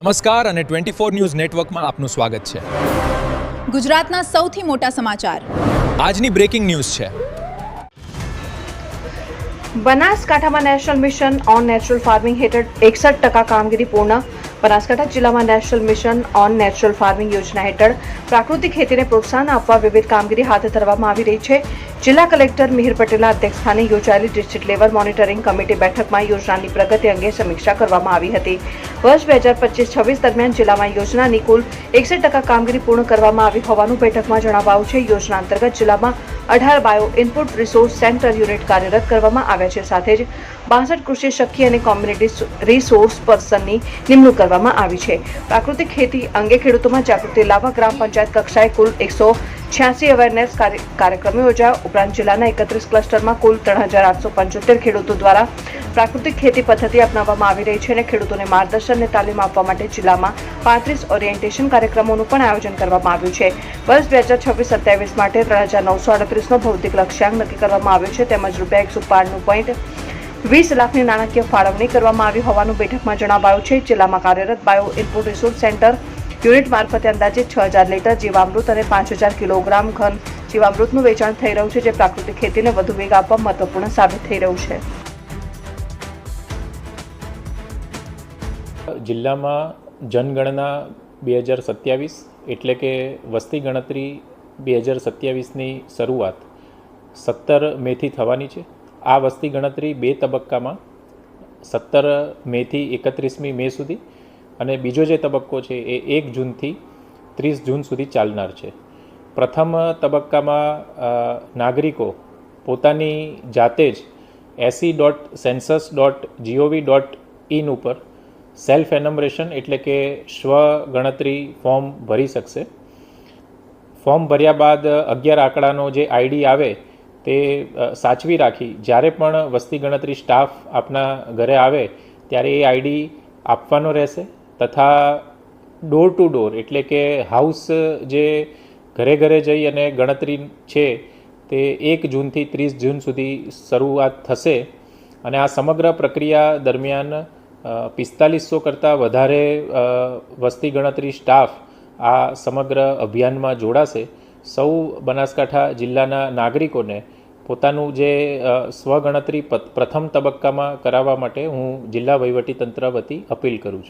નમસ્કાર અને 24 ન્યૂઝ નેટવર્કમાં આપનું સ્વાગત છે। ગુજરાતના સૌથી મોટા સમાચાર આજની બ્રેકિંગ ન્યૂઝ છે। બનાસકાંઠામાં national mission on natural farming હેઠળ 61% કામગીરી પૂર્ણ। બનાસકાંઠા જિલ્લામાં national mission on natural farming યોજના હેઠળ પ્રાકૃતિક ખેતીને પ્રોત્સાહન આપવા વિવિધ કામગીરી હાથ ધરવામાં આવી રહી છે। જિલ્લા કલેક્ટર મિહિર પટેલના અધ્યક્ષસ્થાને યોજાયેલી ડિસ્ટ્રિક્ટ લેવલ મોનિટરિંગ કમિટી બેઠકમાં યોજનાની પ્રગતિ અંગે સમીક્ષા કરવામાં આવી હતી। વર્ષ 2025-26 દરમિયાન જિલ્લામાં યોજનાની કુલ 61% કામગીરી પૂર્ણ કરવામાં આવી હોવાનું બેઠકમાં જણાવાયું છે। યોજના અંતર્ગત જિલ્લામાં 18 bio input resource centre unit કાર્યરત કરવામાં આવ્યા છે। સાથે જ 62 કૃષિ સખી અને કોમ્યુનિટી રિસોર્સ પર્સનની નિમણૂક કરવામાં આવી છે। પ્રાકૃતિક ખેતી અંગે ખેડૂતોમાં જાગૃતિ લાવવા ગ્રામ પંચાયત કક્ષાએ કુલ 186 અવેરનેસ કાર્યક્રમો યોજાયા। ઉપરાંત જિલ્લાના 31 ક્લસ્ટરમાં કુલ 3875 ખેડૂતો દ્વારા પ્રાકૃતિક ખેતી પદ્ધતિ અપનાવવામાં આવી રહી છે અને ખેડૂતોને માર્ગદર્શન અને તાલીમ આપવા માટે જિલ્લામાં 35 ઓરિએન્ટેશન કાર્યક્રમોનું પણ આયોજન કરવામાં આવ્યું છે। વર્ષ 2026-27 માટે 3938નો ભૌતિક લક્ષ્યાંક નક્કી કરવામાં આવ્યો છે તેમજ ₹195.20 લાખની નાણાકીય ફાળવણી કરવામાં આવી હોવાનું બેઠકમાં જણાવાયું છે। જિલ્લામાં કાર્યરત bio input resource centre unit મારફતે અંદાજે 6000 લીટર જીવામૃત અને 5000 કિલોગ્રામ ઘન જીવામૃતનું વેચાણ થઈ રહ્યું છે, જે પ્રાકૃતિક ખેતીને વધુ વેગ આપવા મહત્વપૂર્ણ સાબિત થઈ રહ્યું છે। જિલ્લામાં જનગણના 2027 એટલે કે વસ્તી ગણતરી 2027ની શરૂઆત 17 મેથી થવાની છે। આ વસ્તી ગણતરી 2 તબક્કામાં 17 મેથી 31મી મે સુધી અને બીજો જે તબક્કો છે એ 1 જૂનથી 30 જૂન સુધી ચાલનાર છે। પ્રથમ તબક્કામાં નાગરિકો પોતાની જાતે જ se.census.gov.in ઉપર સેલ્ફ એનમરેશન એટલે કે સ્વ ગણતરી ફોર્મ ભરી શકશે। ફોર્મ ભર્યા બાદ 11 આંકડાનો જે આઈડી આવે તે સાચવી રાખી જ્યારે પણ વસ્તી ગણતરી સ્ટાફ આપના ઘરે આવે ત્યારે એ આઈડી આપવાનો રહેશે તથા ડોર ટુ ડોર એટલે કે હાઉસ જે ઘરે ઘરે જઈ અને ગણતરી છે તે 1 જૂનથી 30 જૂન સુધી શરૂઆત થશે અને આ સમગ્ર પ્રક્રિયા દરમિયાન 4500 કરતાં વધારે વસ્તી ગણતરી સ્ટાફ આ સમગ્ર અભિયાનમાં જોડાશે। સૌ બનાસકાંઠા જિલ્લાના નાગરિકોને પોતાનું જે સ્વગણતરી પ્રથમ તબક્કામાં કરાવવા માટે હું જિલ્લા વહીવટીતંત્ર વતી અપીલ કરું છું।